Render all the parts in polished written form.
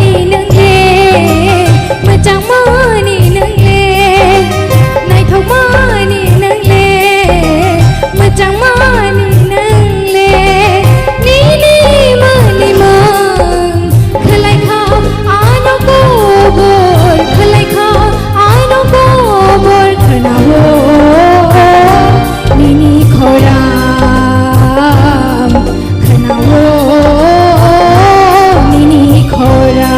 นี่นึงเลมาจังมานี่นึงเลนายเข้ามานี่นึงเลมาจังมานี่นึงเลนี่มานี่มาคลายข้าวอาโนโกบอยคลายข้าวอาโนโกบอยขนาโวนี่ขอรามขนาโวนี่ขอรา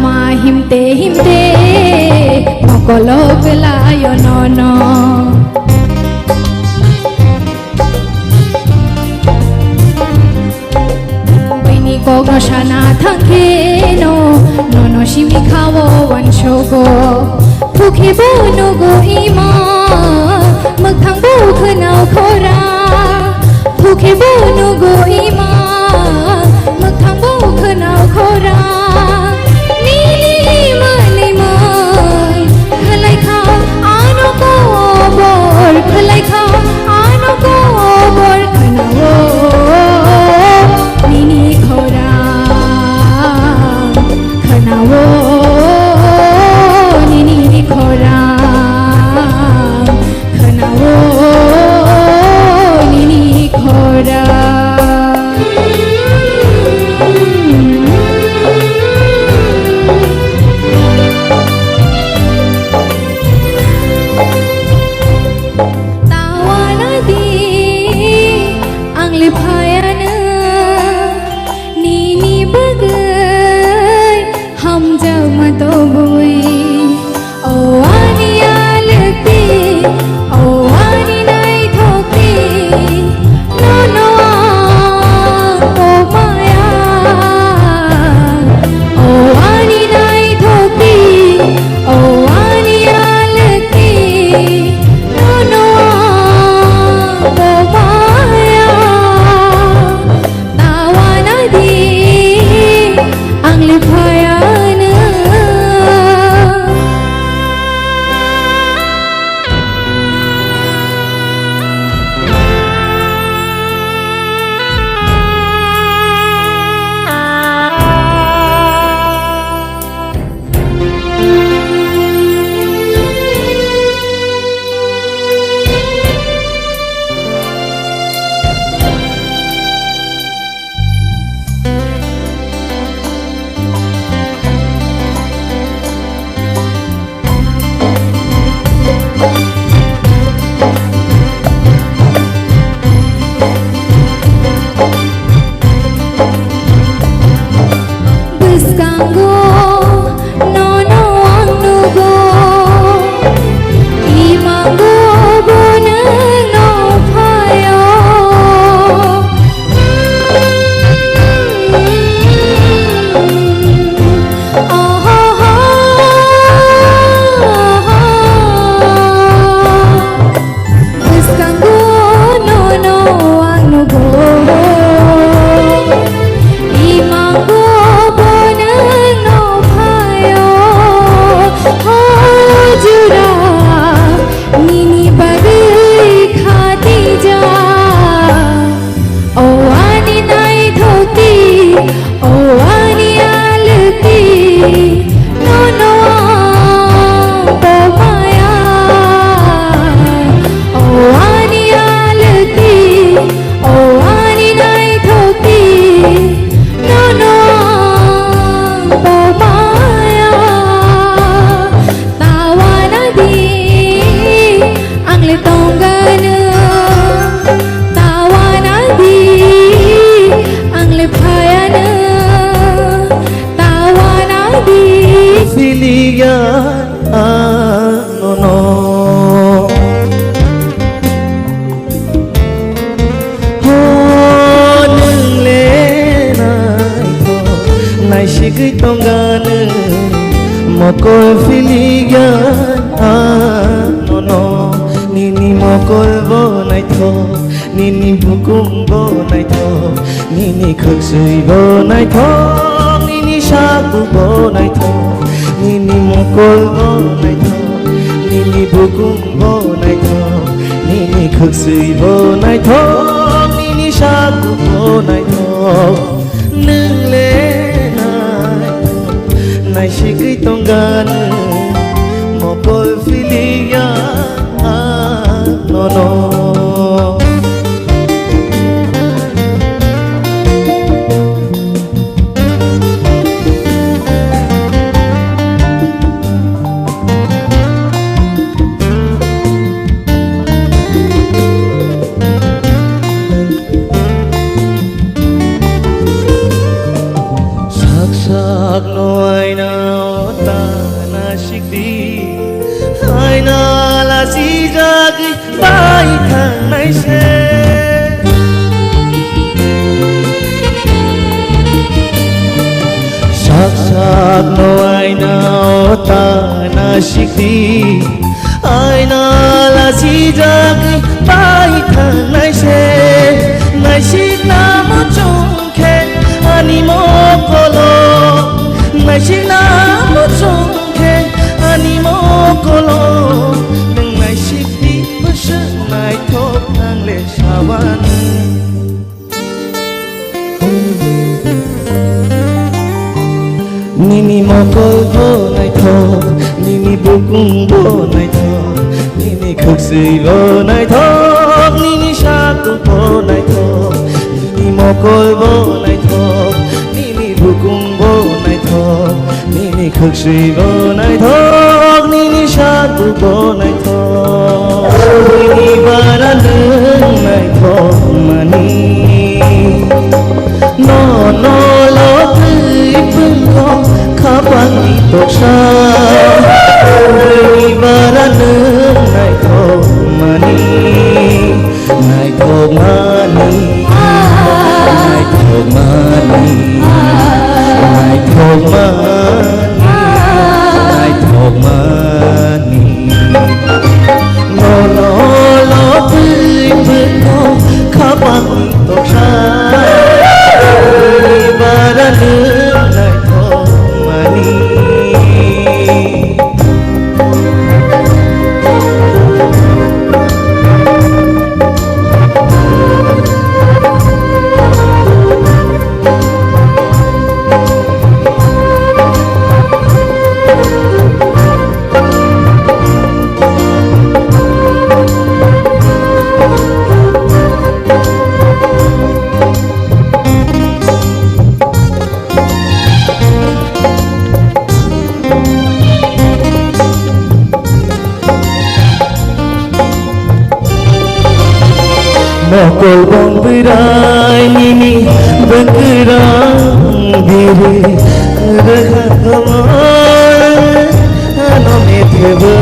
มหิมเตมอกโลเวลาโยนอนไปนี่ก็กชนะทั้งเคโนโนชิมิคาววันโชโกผู้เคบูโนโกอีมามึกทั้งบูคือนาโคราผู้เคบูโนโกอีมามึกทั้งบูคือนาโคราคลายข้าวอาโนโกบอยขนาโวนี่ขอรามขนาโวนี่ขอรามขนาโวนี่ขอรShikitongane moko filigan Nini bukum bo nai thok Nini khực sui bo nai thok Nini shaku bo nai thok Nini mokol bo nai thok Nini bukum bo nai thok Nini khực sui bo nai thok Nini shaku bo nai thok Nâng lên nai shikri tongan Mokol filia no no sắc nói nào ta na shik đi hai na là gì ra cái bài thằng này sẽ sắc nói nào ta na shik đi hai na là gì ra cái bài thằng này sẽ này shik na một chung khen ani mo kolo Nai shik na mo chung khen ani mo kolo Nang nai shik di bớt nai thop nang le shawan Nini mo kol bo nai thop Nini bukum bo nai thop Nini khực sui bo nai thop Nini shaku bo nai thop Nini mo kol bo nai thop Nini bukum bo nai thop Nini khực sui bo nai thop Nini shaku bo nai thop Nini bara nương nai thop mani No no lo tươi phương không khá băng đi tộc xa Nini bara nương nai thop mani Nai thop mani Nai thop mani Nai thop mani Nai thop mani No no lo tươi phương không khá băng tộc xa Nini bara nương nai thop mani Mokol bong berai nini berkerang diri Rehat kawan ano meteba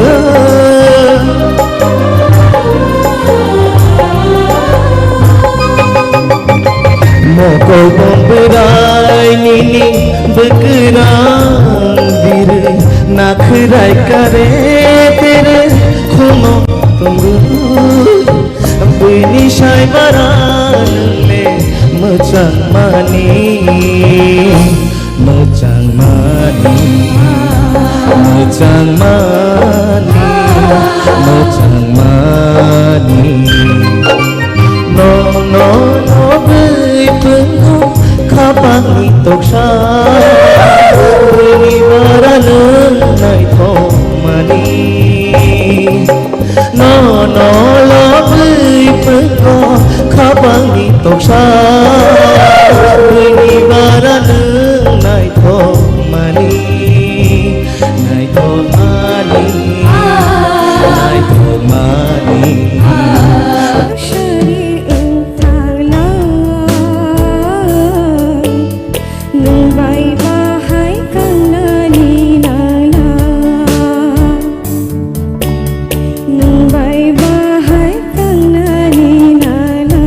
Mokol bong berai nini berkerang diri Nak rai kare tere khuno tunggu Bini shai baran le machang mani machang mani machang mani machang mani No no no bui pung kha bang ni tok sha Bini baran nai thop mani No no lo bui phương có khá băng đi tộc xa Bini bara nương nai thop mani Nai thop mani Nai thop mani Shari thang nai Nung bay ba hai kang na ni na na Nung bay ba hai kang na ni na na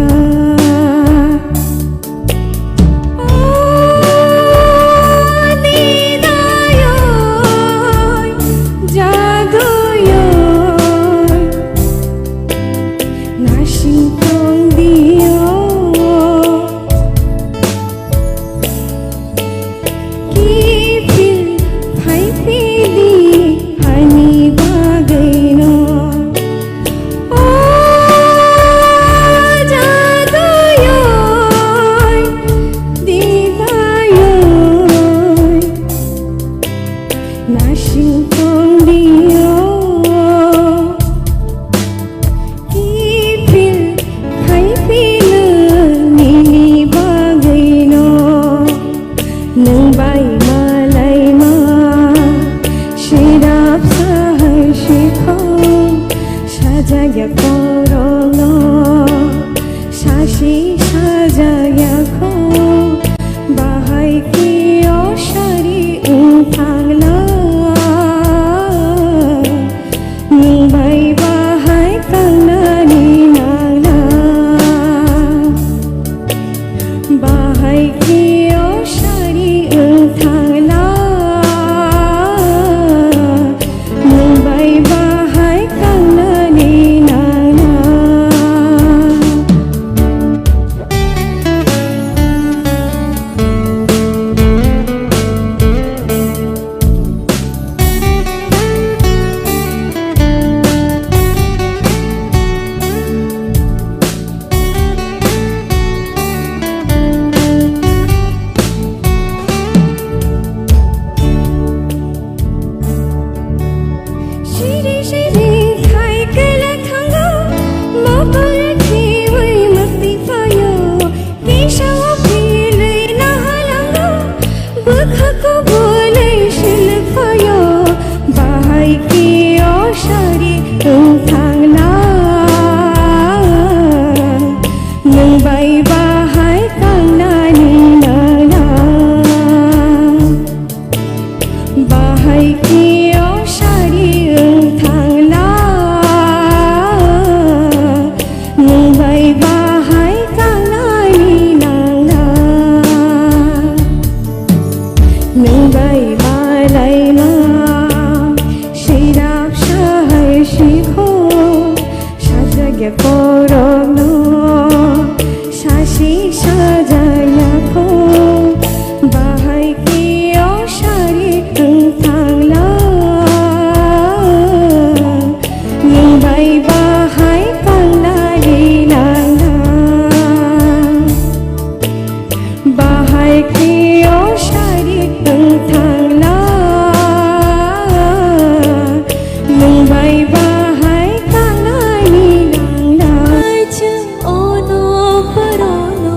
걸어너 사시 사자야코 바하이 키요 샤리 웅팡라 닝바이 바하이 깡나니 나라 바하이 키요 샤리 웅팡라 닝바이 바하이 깡나니 나라 Shiri shiri khai kala thanga mapal thi hui masti phayo kisha phile na halanga bukha ko bole shil phayo bahai ki oshari tung thangna nung bai bahai kangna ni na na bahai ki oshari thangla nung bai bahai kangna ni na na nung bai balai ma shirap shahai shikho shajagya korogno shashi sajaya ko bahai ki oshari thangla nung bai bahai kangna ni na na bahai ki oshari thangla nung bai bahai kangna ni na na chim ono parono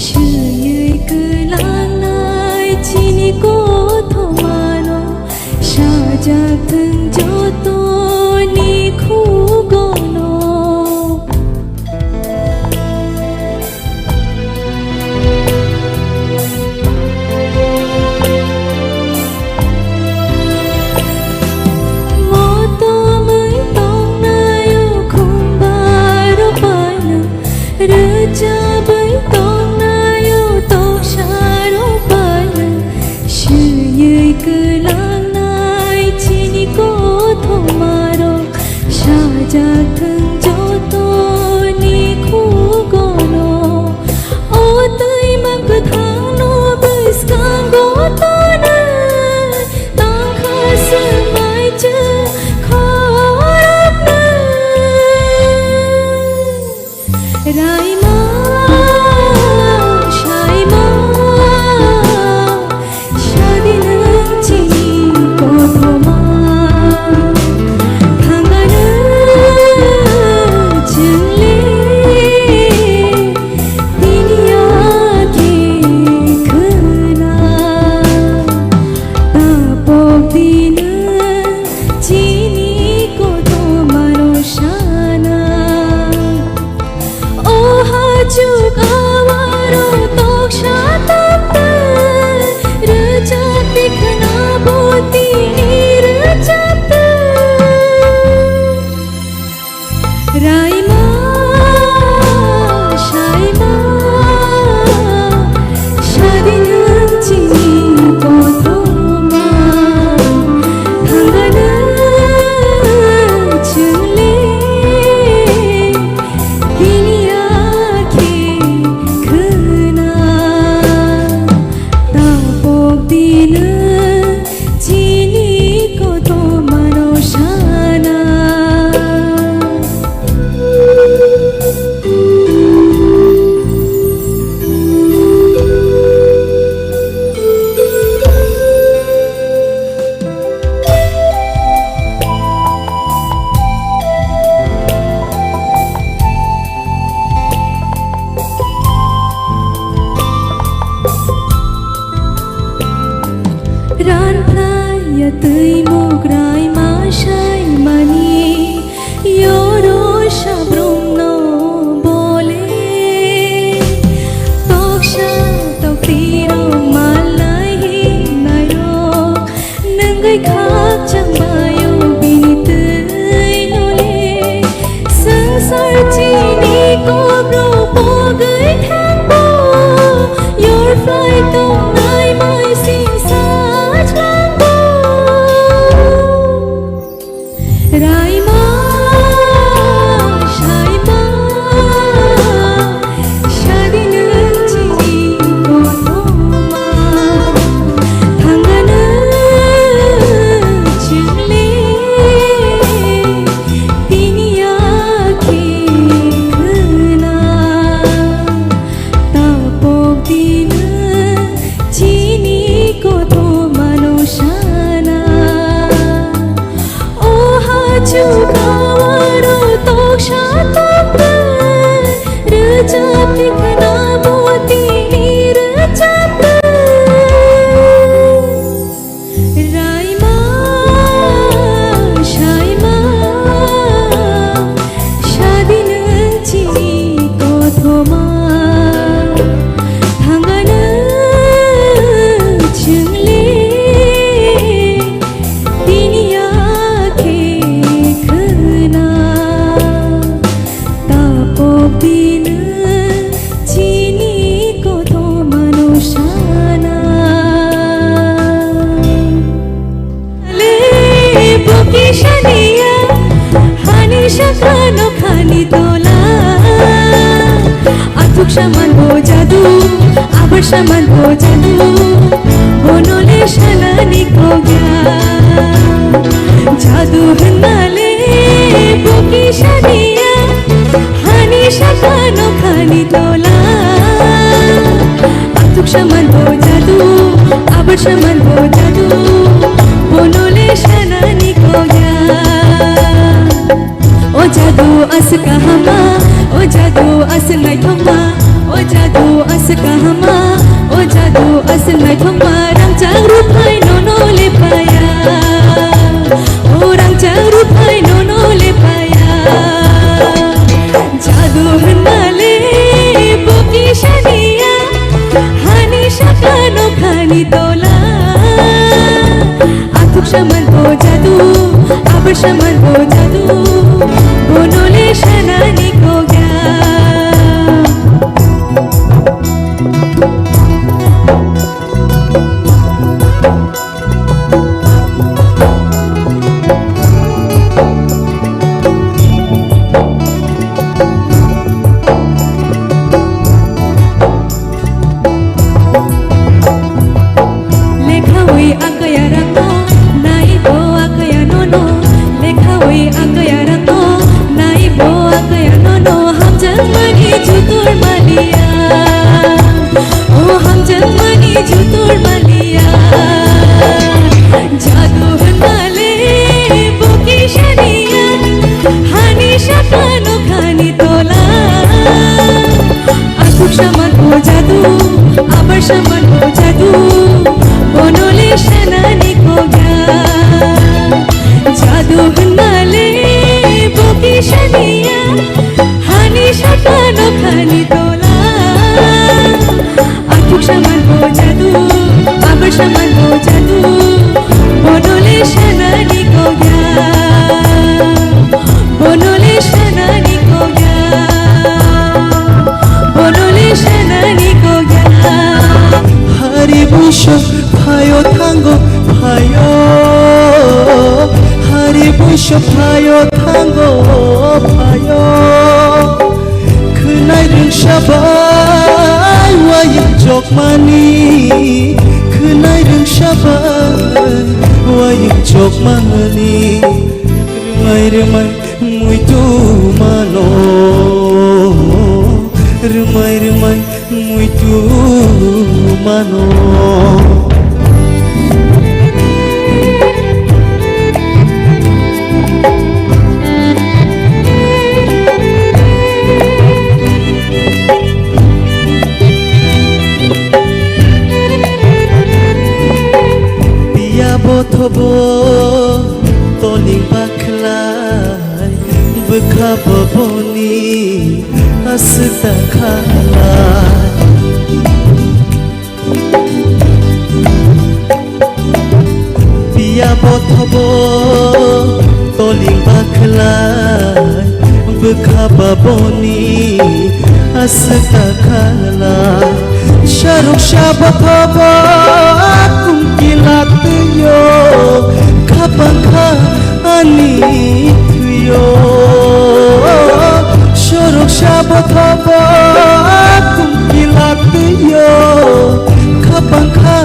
shuyui kulanai chini ko thomano shaja thung joto ni khugono moto mới tông nayo khumbaro pana raja bai tông nayo to sharo pana shuyui kulanai chini ko thomaro shaja thung joto ni khugono o tui mam ku thang no bus kang go to na tang khas mai cha khorap na rai ma shai ma shadin chini ko thoma thangana Raima Saima স্বাধীন চিনি কতমা থাঙ্গানো চিংলে তিনি আখি খনা তাপক দিন চিনি কত মানুষানা ও হাজু কাওয়ারো তোষা তোপে রজাপি খনা মোতি রজাপে রাইমা সাইমা স্বাধীন চিনি কতমা থাঙ্গানো চিংলে তিনি আখি খনা তাপক দিন চিনি কত মানুষানা লে বুকি শানিয়া হানি শাখানো খানি তোলা আতুক সামান হো জাদু আবার সামান হো জাদু বনলে শানানি কো গয়া জাদু হনালে বুকি শানিয়া হানি শাখানো খানি তোলা আতুক সামান হো জাদু আবার সামান হো জাদু বনলে শানানি কো গয়া ও জাদু আস কাহামা ও জাদু আস নাই থমা ও জাদু আস কাহামা ও জাদু আস নাই থমা রাং চাংরু ফাই নোনো লে পায়া ও রাং চাংরু ফাই নোনো লে পায়া জাদু হনালে বুকি শানিয়া হানি শাখানো খানি তোলা আতুক সামান হো জাদু আবার সামান হো জাদু বনলে শানানি কো গয়া লেখা ওই আকায়া রাঙো নাই বো আকায়া নোনো লেখা ওই আকায়া রাঙো নাই বো আকায়া নোনো হাম জন্মনি জুতুর মালিয়া ও হাম জন্মনি জুতুর মালিয়া জাদু হনালে বুকি শানিয়া হানি শাখানো খানি তোলা আতুক সামান হো জাদু আবার সামান হো জাদু বনলে শানানি কো গয়া জাদু হনালে বুকি শানিয়া হানি শাখানো খানি তোলা আতুক সামান হো জাদু আবার সামান হো জাদু বনলে শানানি কো গয়া বনলে শানানি কো গয়া বনলে শানানি কো গয়া হারি বুশো ফায়ো থাঙ্গো ফায়ো হারি বুশো ফায়ো থাঙ্গো ফায়ো খনাই রংসাবাই ওয়াইং জকমানি খনাই রংসাবাই ওয়াইং জকমানি রমাই রমাই মুইতু মানো রমাই রমাই মুইতু মানো বথব তলি বাখলাই বখাবনি আসতা খালাই বিয়া বথব তলি বাখলাই বখাবনি আসতা খালাই Shahrukh Shah বথব কুমকিলাত yo kapangka ani tuyo Shorok shabotaba kumkilak tuyo Kapangka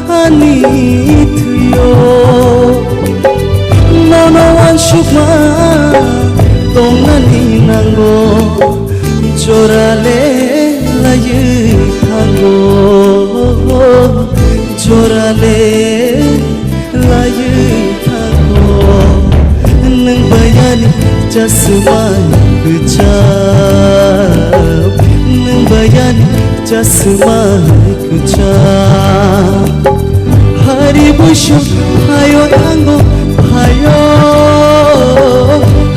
ani tuyo Nono wan shukma Tongani nango Jorale layu tango Jorale layu tango Nang bayani jasman kecap Nang bayani jasman kecap Hari busyuk hayo tango hayo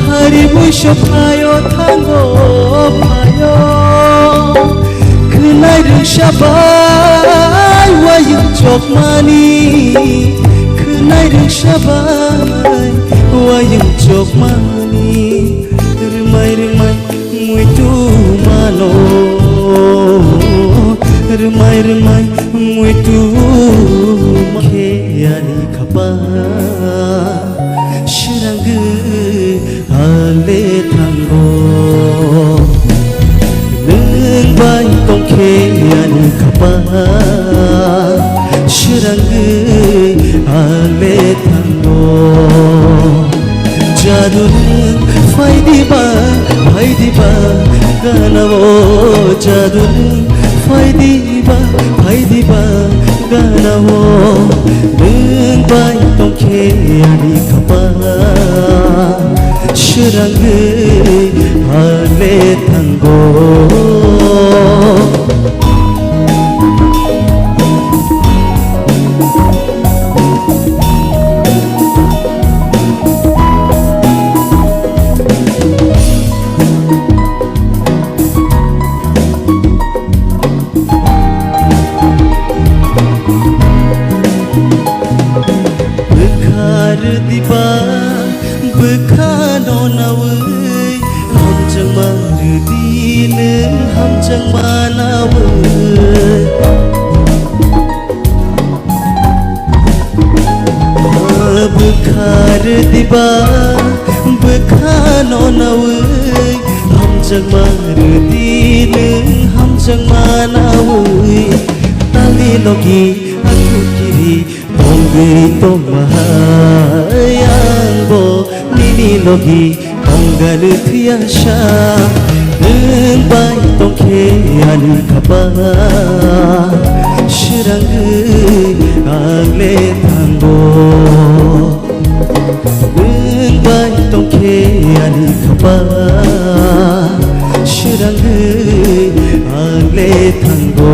Hari busyuk hayo tango hayo Kenai rung syabai wayung jok mani Kenai rung syabai wayung jok mani Remai-remai muitu mano Remai-remai muitu Keani kapa Shirangge ale tango Neng bai tong keani kapa Shirangge ale tango Jadun faidiba ganawo Jadun faidiba ganawo Neng bai tong keani kapa Shirangge ale tango Diba bekano nawai hamjang marudinem hamjang manawai bekar diba bekano nawai hamjang marudinem hamjang manawai tali logi aku kiri Tongge tong mahayang bo Nini logi tonggal tiasha Neng bai tong keani kapa Shirangge ale tango Neng bai tong keani kapa Shirangge ale tango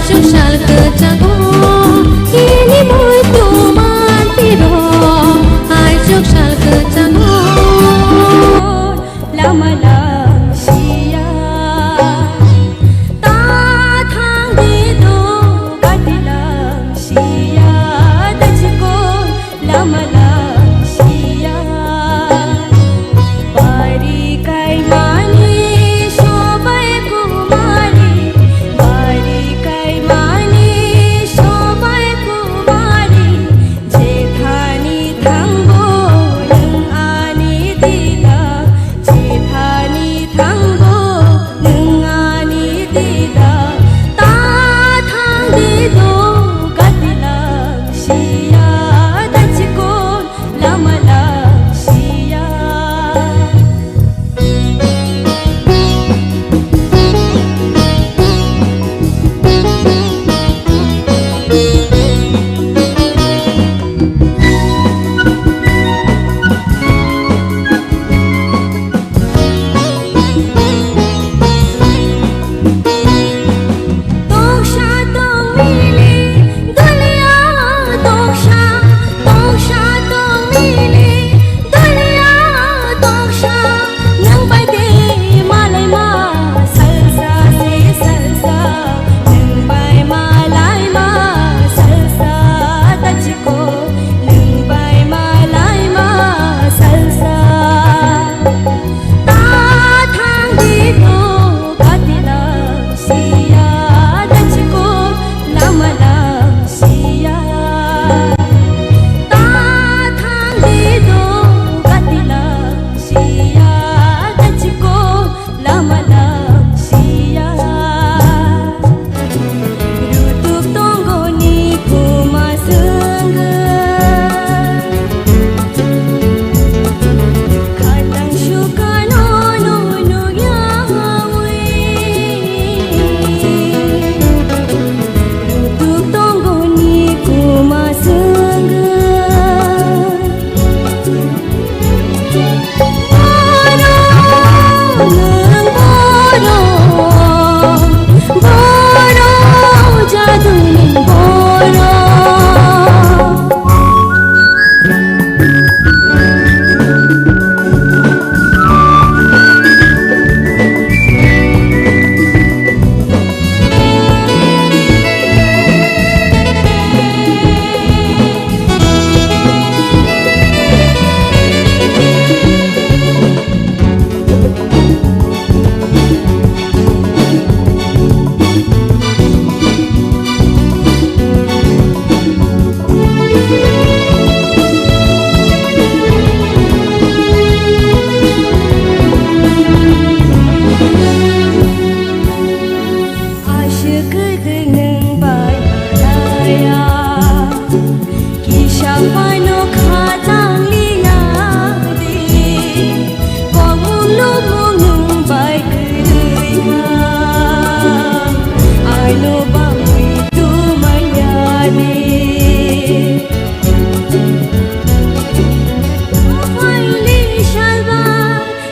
ชุกชาลเกิดจากโออีนี่มวยตัวมันที่รอไอชุกชาลเกิดจากโอแล้วมาลาชียาตาทางดีดูกัดลาชียาดัชโกแล้วมาลาชียาปารีไกมานีโชบายกุมารีปารีไกมานีโชบายกุมารีเจธานีทั้งโบนึงอานีดีดาเจธานีทั้งโบนึงอานีดีดาตาทางดีดูกัดลาชียาดัชโกแล้วมาลาชียา Toksha tong mili dunia toksha toksha tong mili dunia toksha nang bai de malai ma salsa se salsa nang bai malai ma salsa tachko nang bai malai ma salsa ta thang di do katila siya dachko lamala siya ta thang di do katila siya dachko lamala siya rutuk tonggo ni kumasanga Kadang suka no yawi Rutuk tonggo ni kumasanga Boro jadu ning boro Asyik dengan bayaya Kisah pano khatang liadi Kong lumung bay kedua Ano bang itu mayani Holy Shalva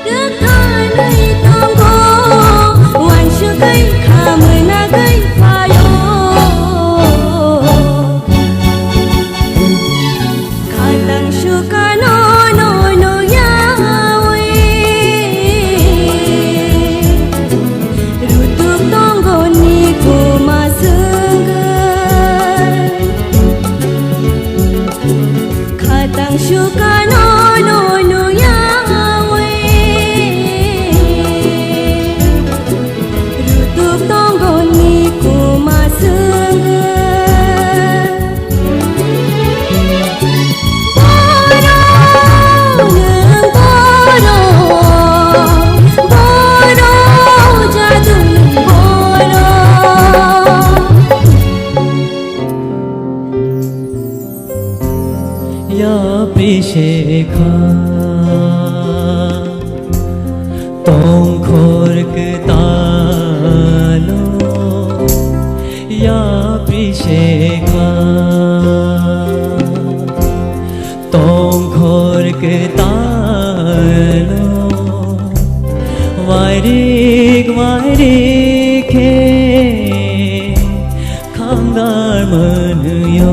được thay nơi tonggo Wan sukai kamena gai payo Kadang suka no yawi Rutuk tonggo ni kumasanga Kadang suka no yawi Rutuk tonggo ni kumasanga Boro nang boro Boro jadu ning boro Ya Abhishekha Tong khor ke talo Ya Abhishekha Tong khor ke talo Vairik he 강갈문요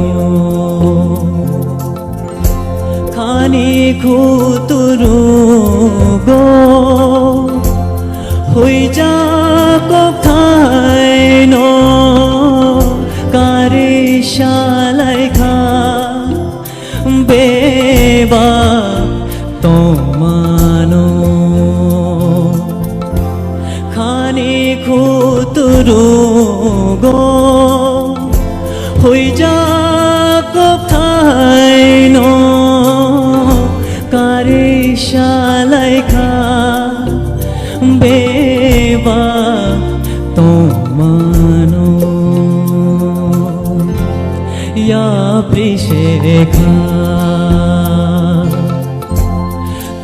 가니 구두르고 호이자 꼭 타이노 가리샤라이카 बेबा तो मानो खानी खुतुरुगो हुई जा को थाइनो कारिशालाइखा बेबा तो मानो या प्रिशेखा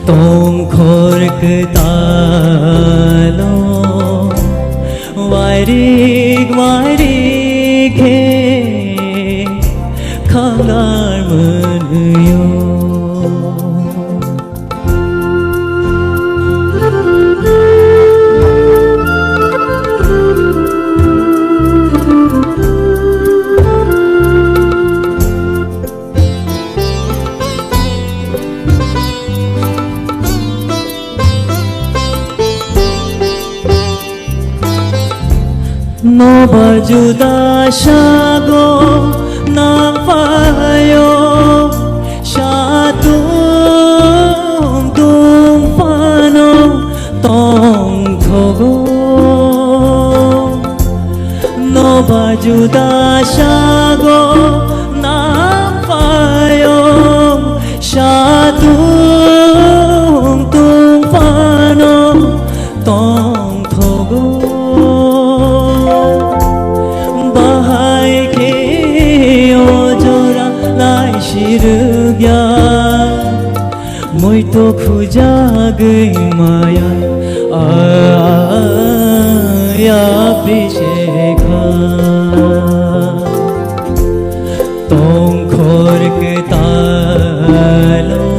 तों खोरक तालो वारिक वारिक हे खांगार मनयो No bajuda shago nampayo shatung tung pano tong thogo No bajuda shago nampayo shatung tung pano tong thogo शिरुग्या मैं तो खुजा गई माया आया पिछेखा तुम खोरक तालो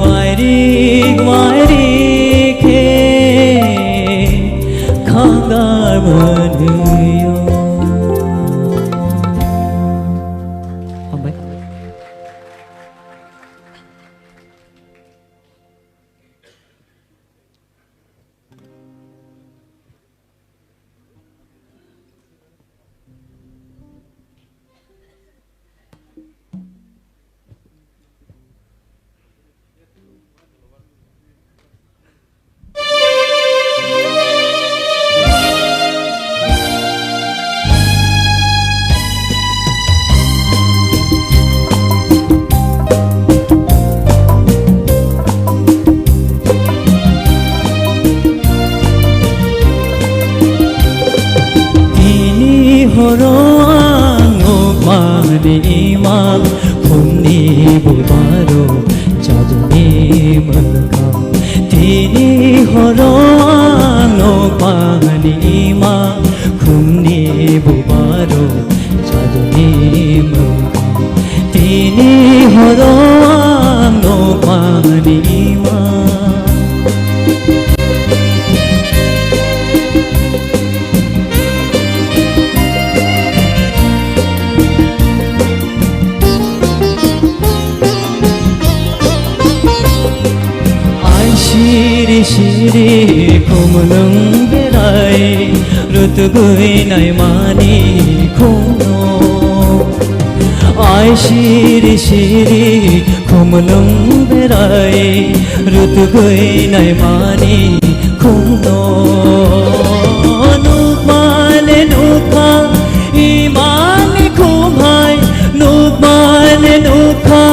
वारिक वारिक हे खांगार मनयो imam khumni bubaro jajuni malka tini horano pani imam khumni bubaro jajuni malka tini horano pani imam Shiri shiri kumnung berai rutugui nai mani kuno Ai shiri shiri kumnung berai rutugui nai mani kuno Nukmale nukha imani kumhai Nukmale nukha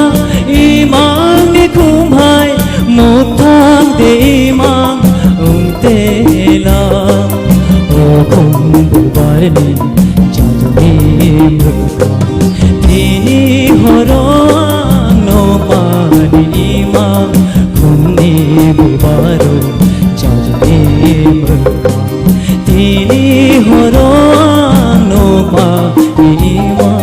imani kumhai Mutam de imam telang O kumbu barni jajuni mruka Tini horang no pani imam Kumni bubaro jajuni mruka Tini horang no pani imam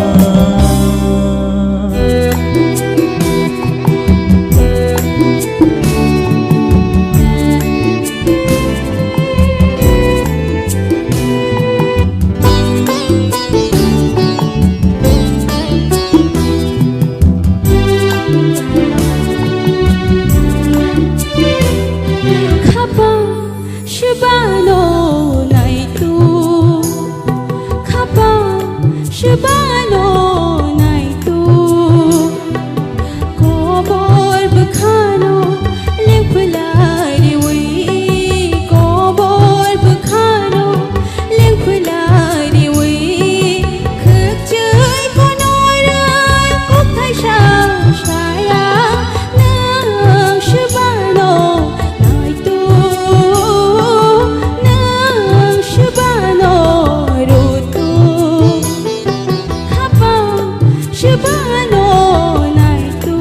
Shabano naitu Kobor bukhano Lengpulari wi Kobor bukhano Lengpulari wi Khuk chơi konoran Kuk thai shang shaya Nang Shabano naitu Nang Shabano rutu Shabano naitu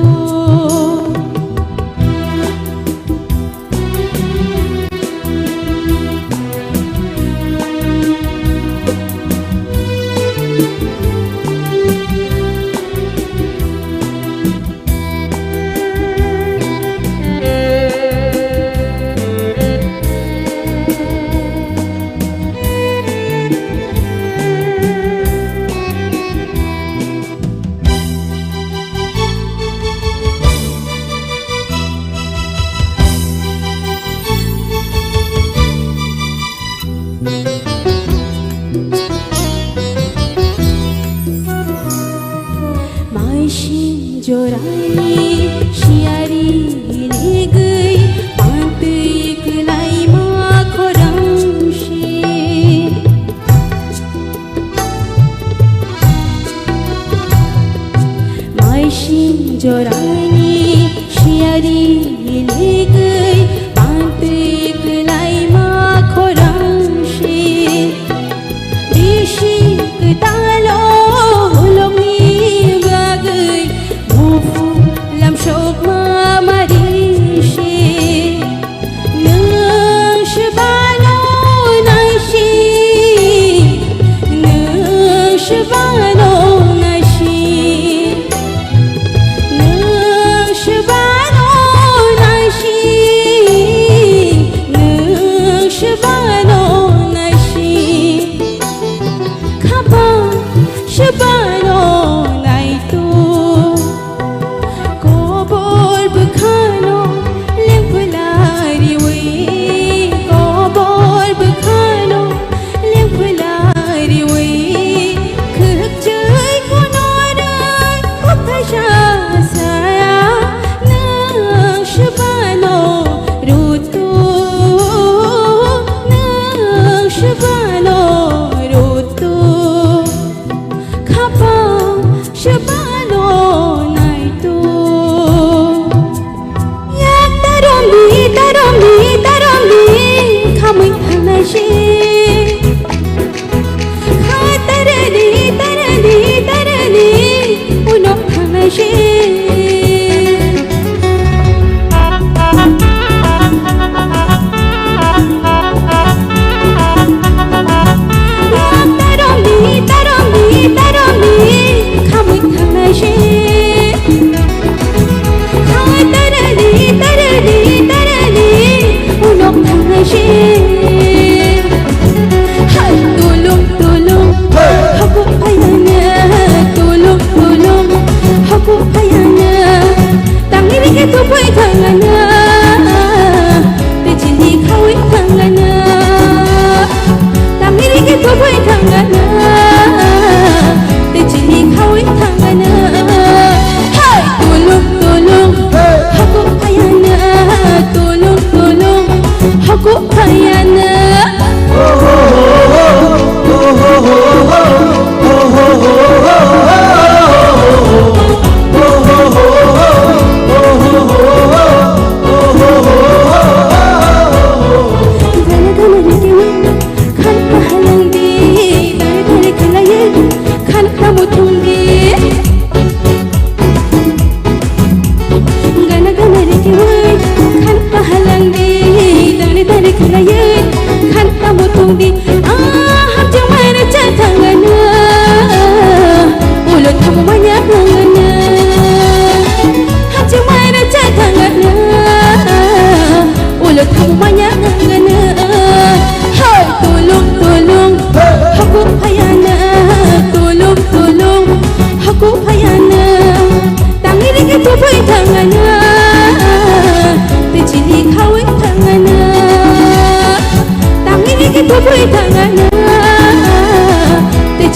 Mai shin jorai shiari le gई pantik lai ma khorang shi Mai shin jorai shiari le gई pantik lai ma khorang shi Bishik talo lomi bagai bufu lam shok ma marishi Nang Shabano naishi Nang Shabano naishi Nang Shabano naishi Nang Shabano naishi Shabano naitu Kobor bukhano Lengpulari wi Kobor bukhano Lengpulari wi Khuk chơi konoran Kuk thai shang saya Nang Shabano rutu Nang Shabano rutu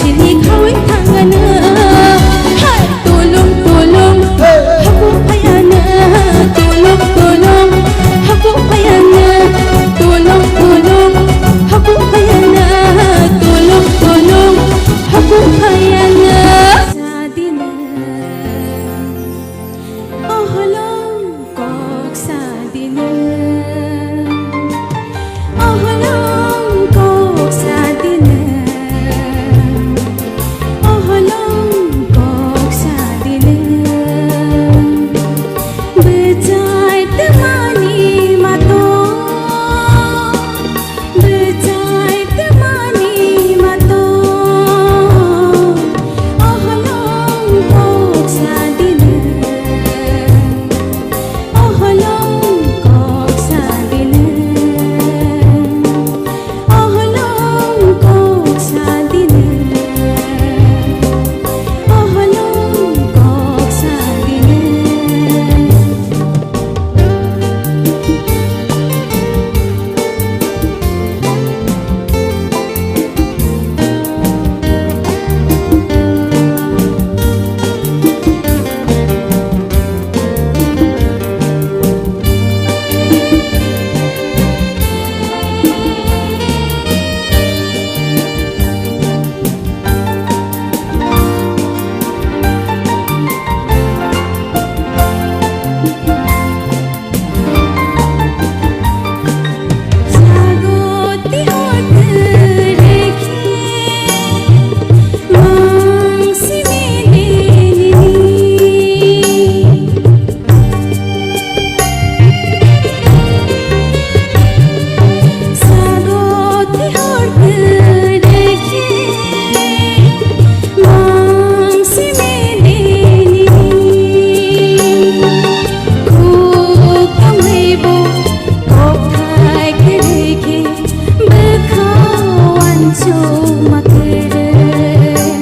sini kawin tangana hai tolong tolong aku payana tolong tolong aku payana tolong tolong aku payana tolong tolong aku payana sadina oh halong kok sadina oh halong kok sadina oh halong kok sadina berjai temani mato berjai temani mato oh halong kok sadina oh halong kok sadina oh halong kok sadina oh halong kok sadina Sagoti hote rekhi mangsi meneni Sagoti hote rekhi mangsi meneni Kamaibo kokai kereke berkawan cuma keren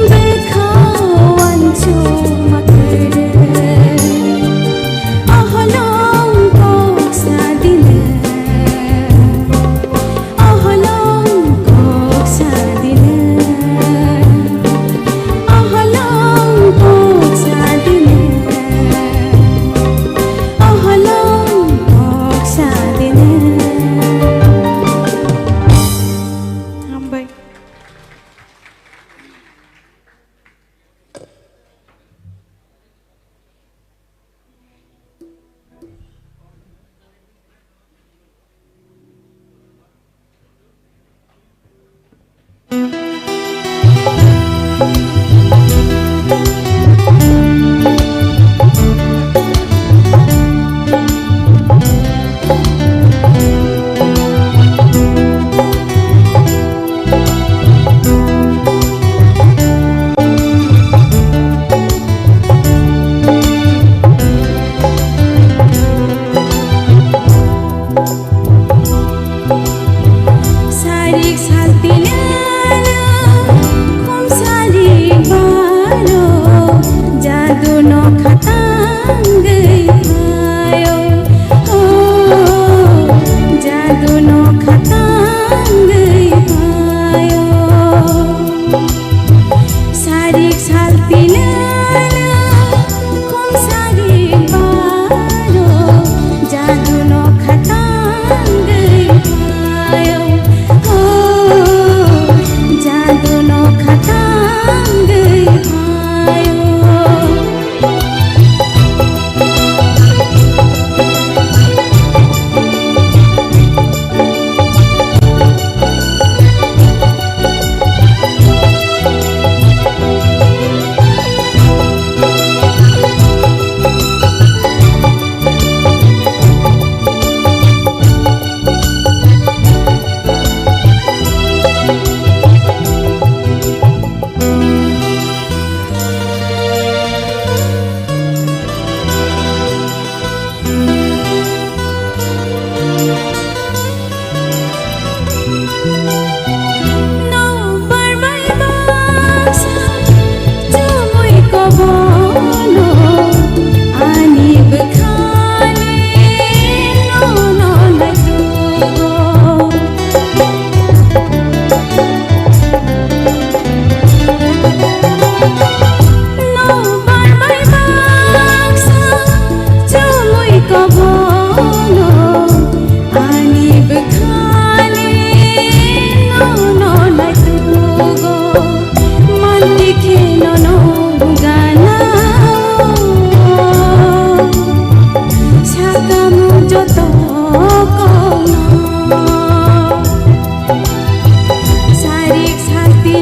berkawan cuma keren oh halong kok sadina oh halong kok sadina oh halong kok sadina oh halong kok sadina Ambay Sarik saltina kum sarik baro jadu no khatang gay ayo oh jadu no khatang gay ayo sarik saltina kum sarik baro jadu no khatang gay ayo oh jadu no khatang gay ayo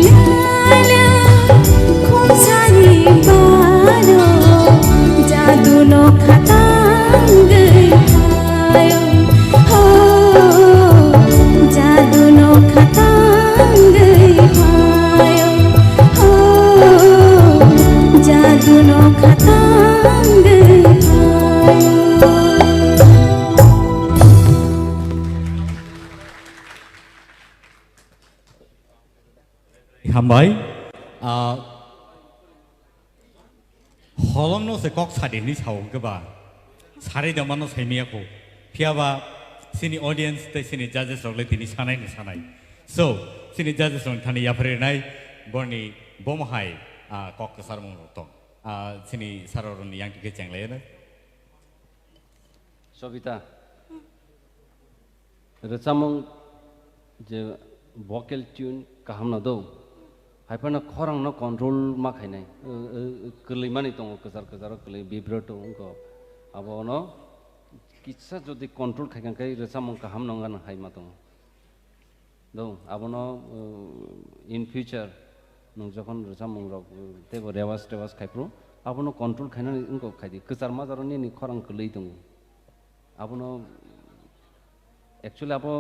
लाला खोमसानि बारो जादु no खतांगै हायो हो जादु no खतांगै हायो हो जादु no खतांगै हायो हामबाय हलंनो से कक सादेनि साव गोबा सारे दमानो सैमियाखौ फियाबा सिनि ऑडियंस ते सिनि जजेस रले तिनि सानाय नि सानाय सो सिनि जजेस रन थानि याफरेनाय बरनि बमहाय कक सारमं रतो सिनि साररनि यांति के चेंगलेनो सबिता रचामं जे vocal tune kaham na do haipana khorang na control ma khainai keleimani tong kezar kelei vibrato ko abo no kitsa jodi control khaikan kai rachamong kaham nongan haima tong do abo no in future nong jokhon rachamong rok tebo rewas khaipro abo no control khaina ingko khaidi kezar ma jaroni ni khorang kelei tong abo no actually abo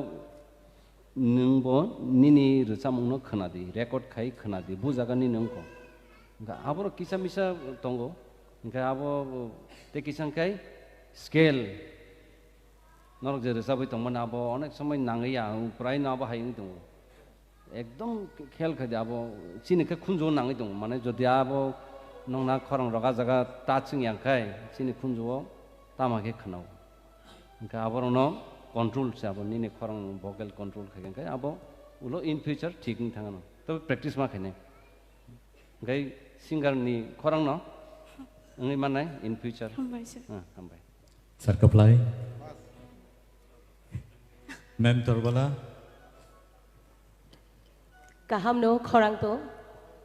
नोंबो निनि रचामंनो खोनादि record खाइ खोनादि बुजागानि नोंखौ ओंखा आबर किसा मिसा दंगो ओंखा आबो ते किसांखाय scale नरक जे रोजाबै दंमोन आबो अनेक समय नाङैया प्राय नाबो हायिं दङ एकदम खेल खादि आबो चिनिखे खुनजो नाङै दङ माने जदि आबो नंना खरं रगा जागा ताचिं यांखाय चिनि खुनजो तामाखे खोनाव ओंखा आबरनो control se abo nini khorang vocal control khagen kai abo ulo in future ठीक नि थाङा न त practice ma खायने gai singer ni khorang no ngai manai in future हामबाय सर हामबाय सर कप्लाई मेंटर वाला kaham no khorang to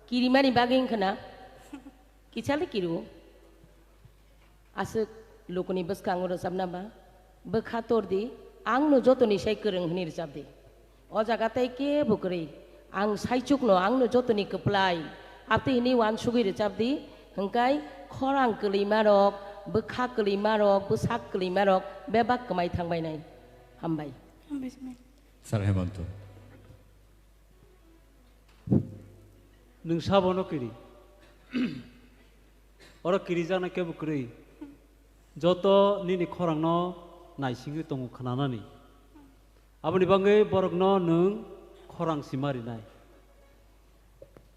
kirimani baging khana kichale kiru asuk lokoni baskango sabna ba bekhator di आंनो जतनि साइ गोरों होनि रोजाबदि अ जागाताय के बुकरै आं साइचुकनो आंनो जतनि कप्लाय आपते हिनि वान सुगै रोजाबदि हंकाय खरां गोलैमा रक बोखा गोलैमा रक बोसाक गोलैमा रक बे बाक कमाय थांबाय नाय हामबाय सर हेमंत नों साबनो किरि अर किरि जाना के बुकरै जत निनि खरांनो नायसिङै दङ खोनानानै आबनि बाङै बरगनो नों खरां सिमारिनाय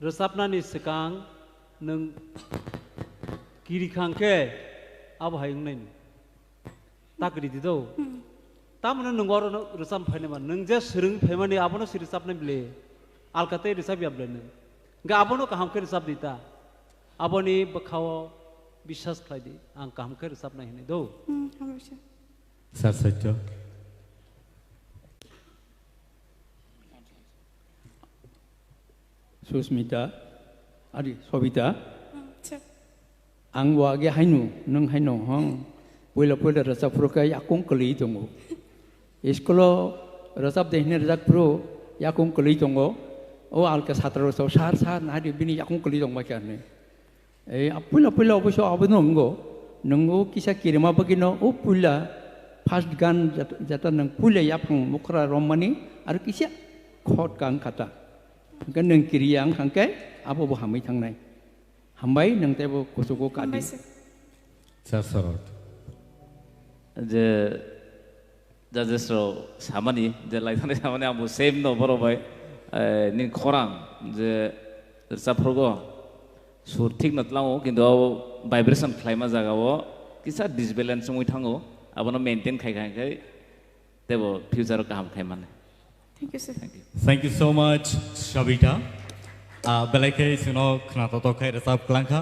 रोजाबनानि सिगां नों किरिखांखे आब हायंनाय ताकरि दिदौ तामने नों अर रोजाब फायनामा नों जे सोरों फायमानि आबनो सिरजाबनाय बिले आलकाते रोजाब याब्लेनो गा आबनो काहामखे रोजाब दिता आबनि बखाव बिश्वास खायदि आं काहामखे रोजाबनाय होनै दौ सर सच्चो सुस्मिता आदि सबिता आं वागे हायनु नों हायनु हं पयला रजाबफोरखौ याकुं कलि दङ स्कुलाव रजाब देहने रजाबफोर याकुं कलि दङ ओ आलका सात्रसो सार नादि बिनि याकुं कलि दङ माखाने ए पयला अबश्य आबो नंगौ नंगौ किसा किरिमा बगिनो ओ पयला फार्स्ट गान जाता नों पुले याफां मुखरा रममानि आरो किसे खट गां खाटा ओंखाय नों किरिया आं खांखाय आबो हामै थांनाय हामबाय नों तेबो कसुगो कादि सर सरत जे जजेसरो सामानि जे लाइथाने सामानि आबो सेम न बरबाय नि खरां जे साफरगो सुर ठीक नतलाङो किन्तु भाइब्रेशन खालायमा जागावो किसा डिसबेलेन्स समै थाङो आबनो मेंटेन खायखाय देबो फ्यूचर काम खाय माने thank you sir thank you so much Sabita बेलायखे सुनो खनातो तो खाय रसाब क्लांखा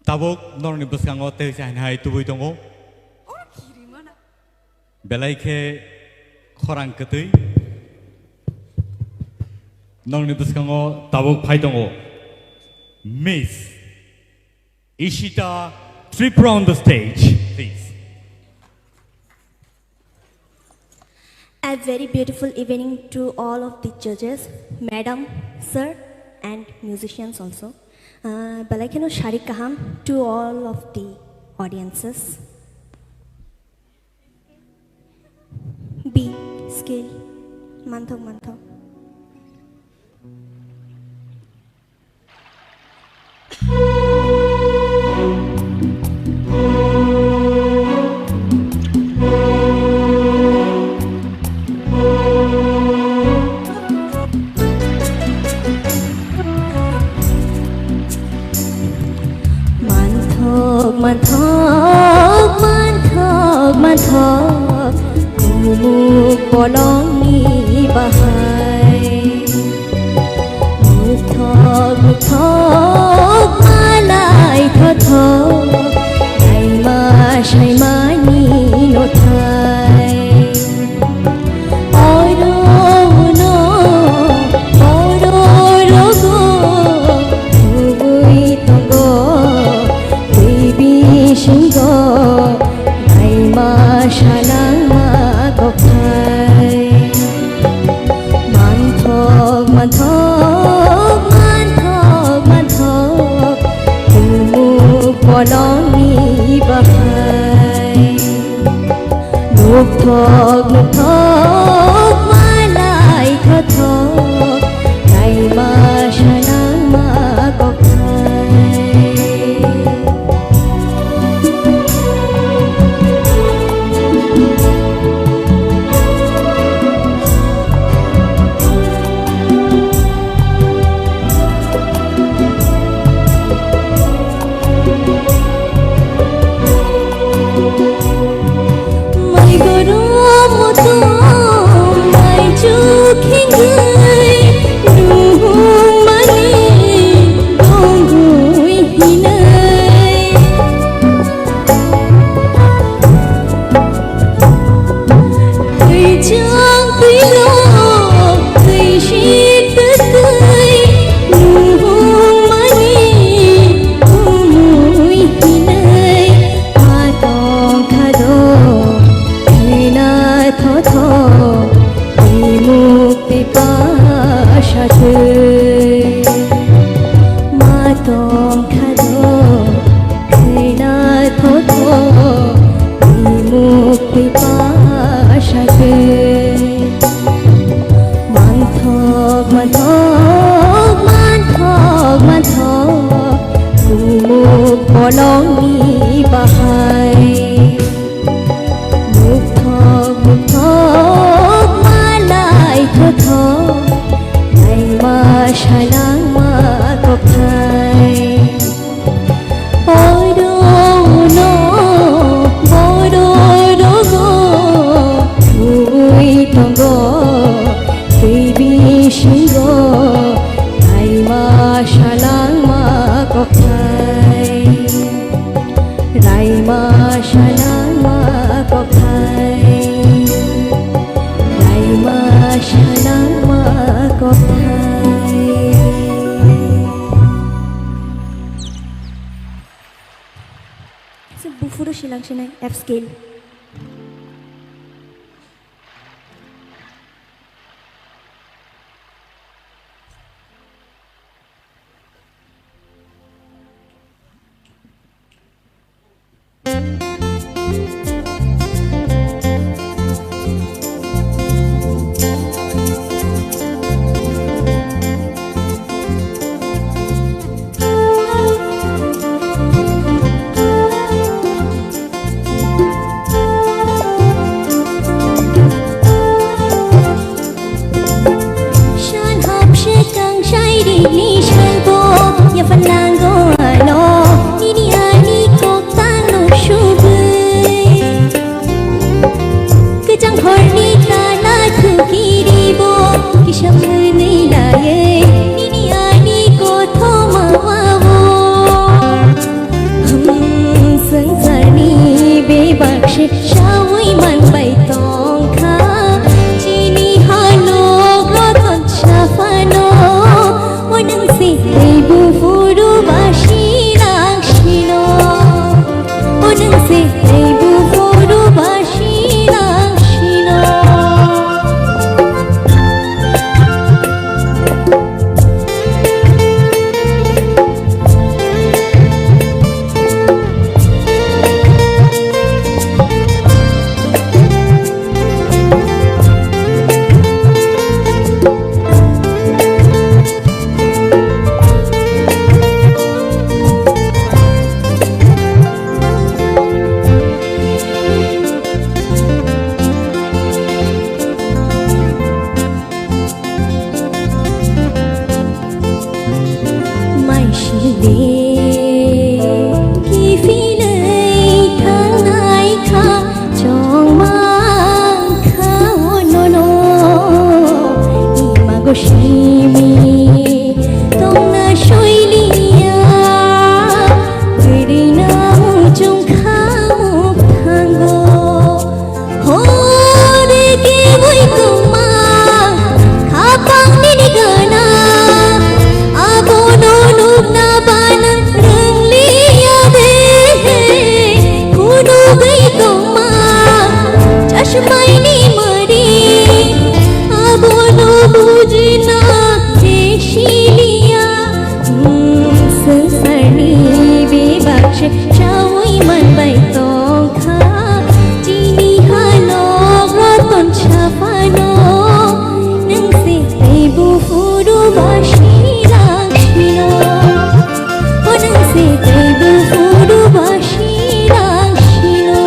ताबोक नरनि बसकांगो ते साइनहाय तुबै दङ बेलायखे खरां कतै नरनि बसकांगो ताबोक फाय दङ miss Ishita Tripura on the stage please A very beautiful evening to all of the judges, madam, sir, and musicians also. Balakeno Sharik Kaham to all of the audiences. B scale, Manthok Manthok. Manthok, manthok, manthok, kumuk bolong ni bahai. Muthok, muthok, malai thothok, dai ma shai mani no thai. Oro no, oro rogo, thui tongo. Shingo dai ma shalang ma kokai manthok manthok manthok manthok kumuk bolong ni bahai nuk thok malai thothok dai ma shalang ma kokai bolong ni bahai muthok muthok malai thothok dai ma shalang ma kokai oro no oro rogo thui tongo baby shingo dai ma shalang ma kokai Rai ma shalang ma kokai Rai ma shalang ma kokai So bufuro silang sinay F scale để khi phi lời tháng ngày khá trong mang khá no no ima go shimi tông na soi lia về na trong khá một thang go ho để kia vui cùng mà khá băng đi gana abo no nụ na ban rừng lia de kudu gai cùng mà chashmai ni mari abo no bujna देशिलिया संसारनी बेबाक्ष चावई मन बैतो खा चिनी हालो रतन छापानो नंसे तेबु फुरु बाशी राक्षिनो ओ नंसे तेबु फुरु बाशी राक्षिनो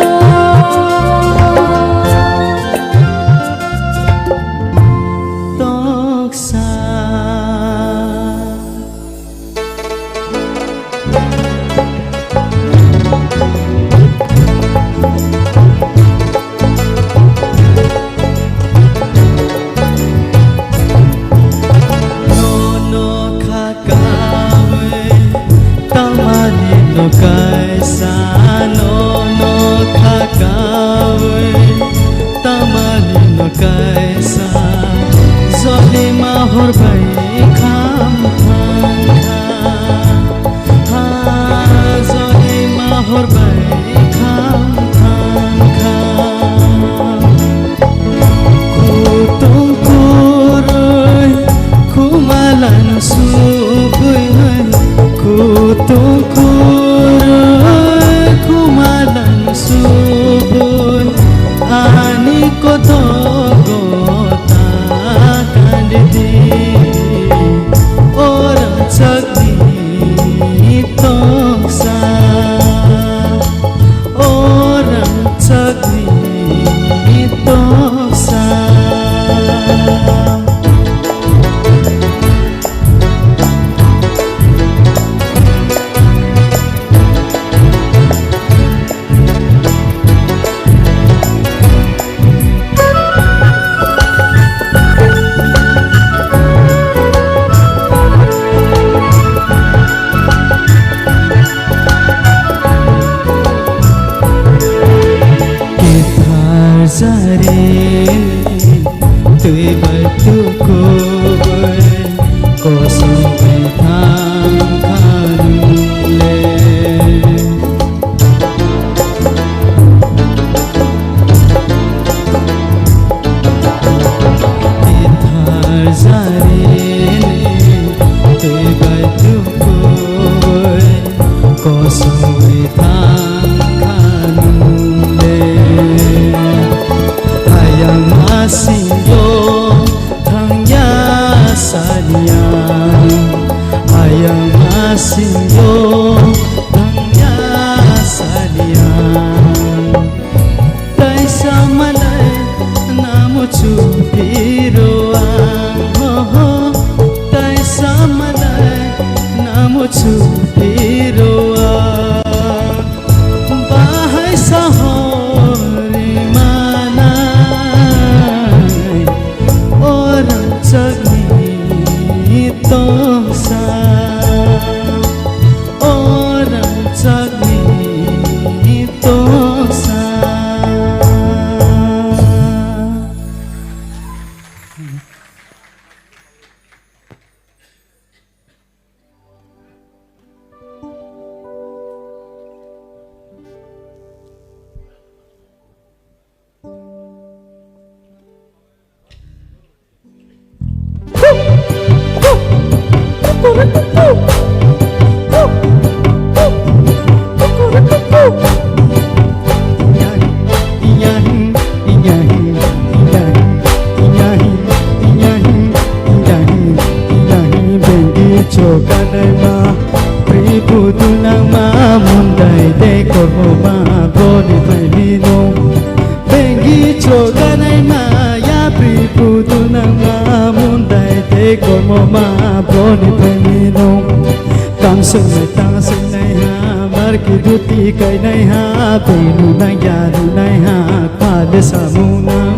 sự người ta sinh này ha mar ki duti kai này ha pinu na ya nu này ha qua de samuna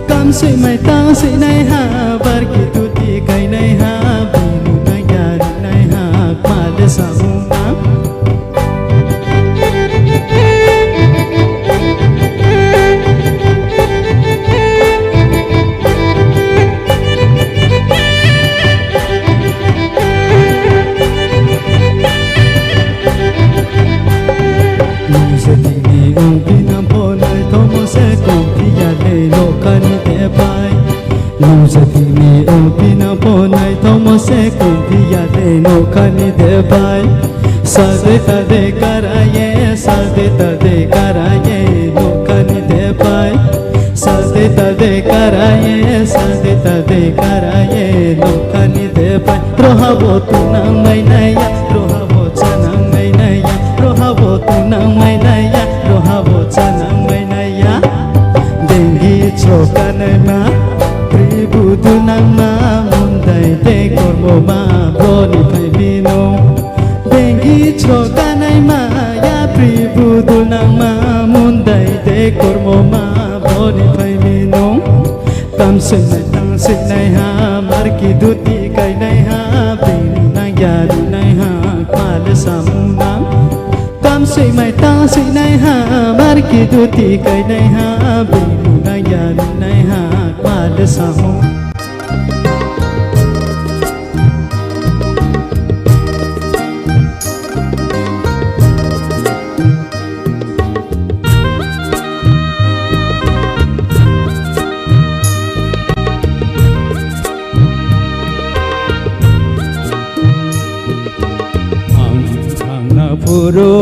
cam sự người ta sinh này ha mar ki duti kai này ha pinu na ya nu này ha qua de samuna Nuzatini opina ponai tomo se kumpiya de no kani de bai sadeta de karaye no kani de bai sadeta de karaye no kani de bai rohabo tunang mai naya rohabo chanang mai naya rohabo tunang mai naya rohabo chanang mai naya dengi chokanai ma Budu nama mundai te kormo ma broni pai bino Bengi chokanai ma ya pri budu nama mundai te kormo ma broni pai bino Tam sin nai ha marki duti kai nai ha bin na ya du nai ha kwale samuna Tam sin nai ha marki duti kai nai ha bin na ya du nai ha kwale samuna Puro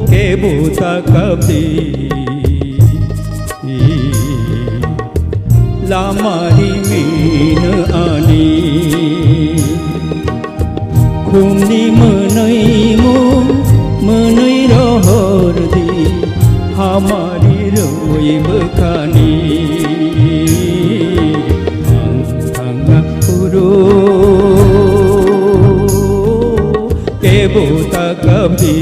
ke buta kabdi lamari min ani khumni menai rohor di hamari roi bekhani ang puro buta kabdi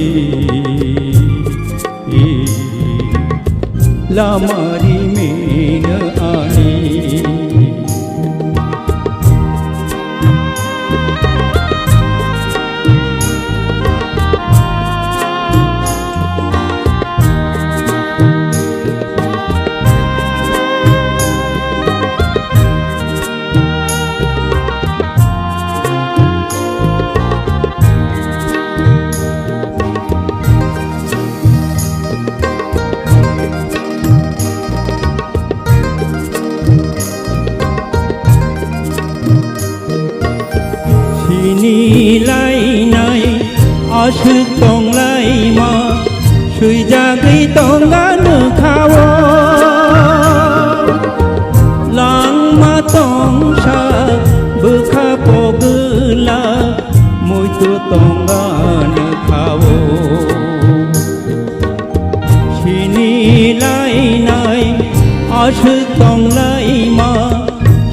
lamari min ani lai nai ashuk tong lai ma shui jagai tong gan khawo lang ma tong sha bukha pogla moi tu tong gan khawo shini lai nai ashuk tong lai ma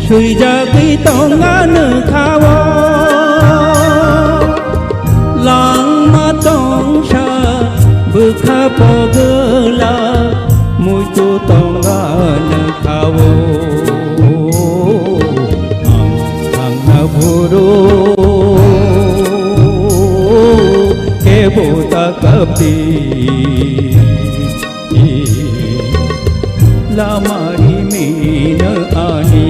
shui jagai tong gan khawo lang ma tong sha bukha pogla moi tu tong gan khawo ang na buro ke buta kabdi lamari min ani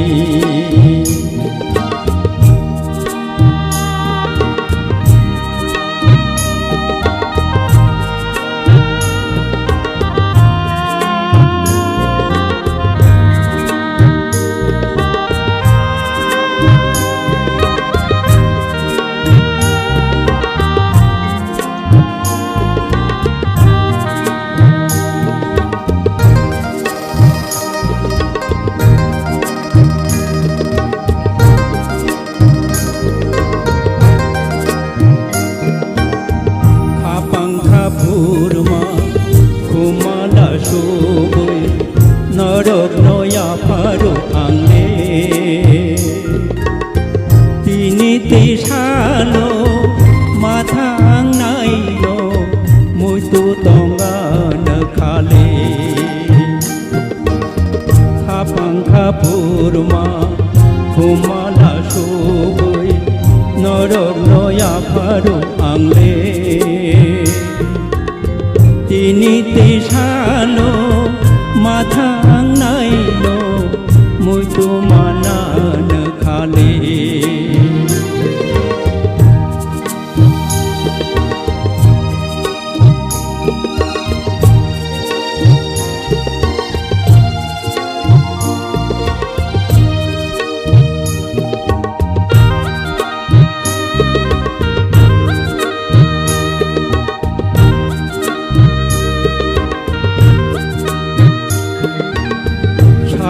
ติชาโลมาทางไหนโลมุยตูตองกาเนคาเลข้าพังข้าปูรมาภูมาลาชูบุยนรกโนยาพารุอังเลทีนิติชาโลมาทางไหนโลมุยตูมานาเนคาเล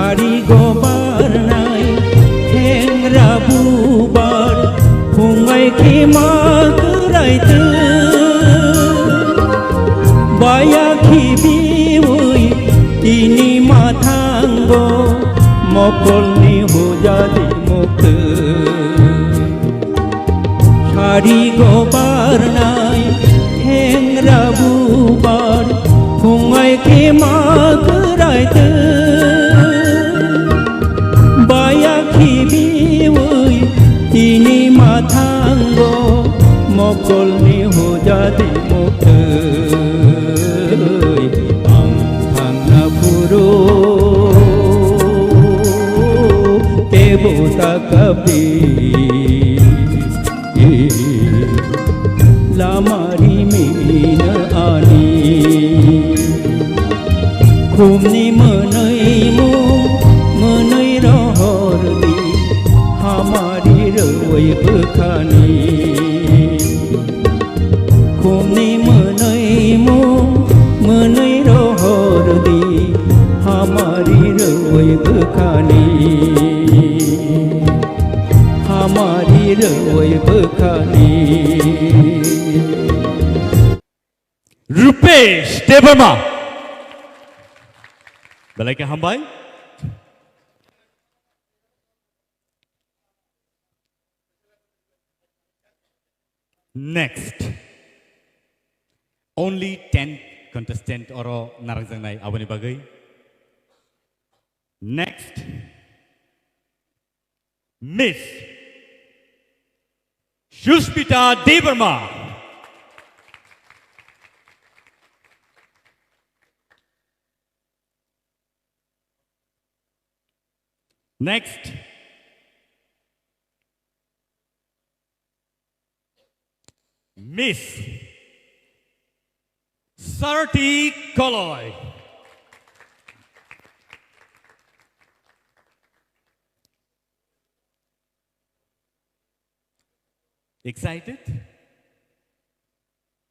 Hari gobar nai heng rabu bar pungai khima kurai tu baya khibi ui ini matanggo mokol ni hujadi muktu Hari gobar nai heng rabu bar pungai khima kurai tu Ini matanggo mokol ni hujadi muktei ang thangna puro tebo takapi lamari mina ani khumni menai mu menai rohor di hamari roi bekhani khumni menai mu menai rohor di hamari roi bekhani hamari roi bekhani Rupesh Devarma Balai ke hambai Next, only 10 contestant oro narangjang nai abani bagai. Next, Miss Shushmita Devarma. Next, Miss Sarati Koloy. Excited?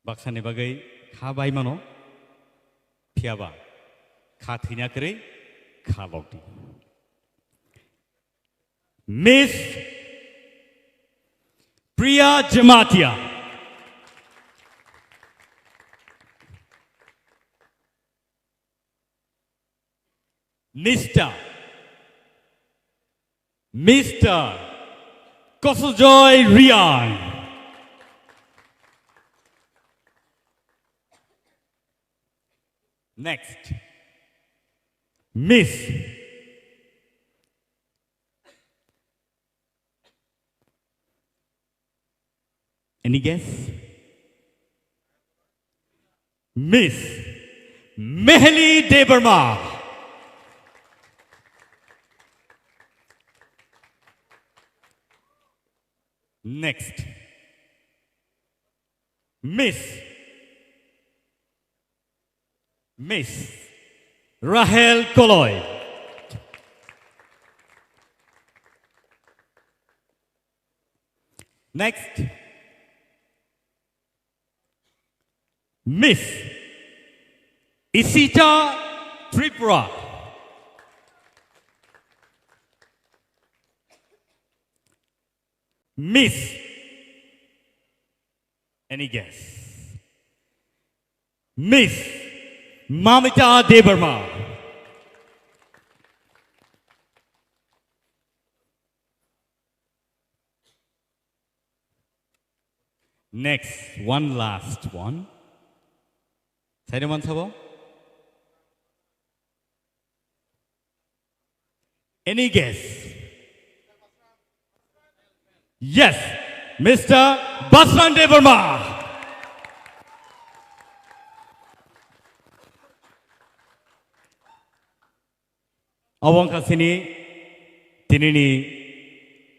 Baksane bagai khabai mano phiaba kha thina kare kha bokti. Miss Priya Jamatia. Mr. Kosojoy Rian. Next, Miss Any guess? Miss Mehli Debarma. Next, Miss Rahel Koloy. Next, Miss Isita Tripura. Miss, any guess? Miss Mamita Debarma. Next, one last one. Saidaman Sabo? Any guess? Yes, Mr. Basran Devarma. Awang kasini tinini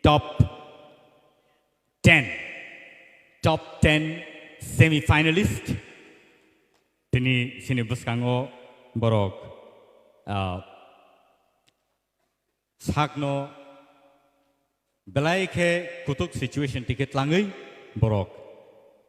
top 10 semi-finalist. Tini sini buskango borok sakno belai ke kutuk situation tiket langai borok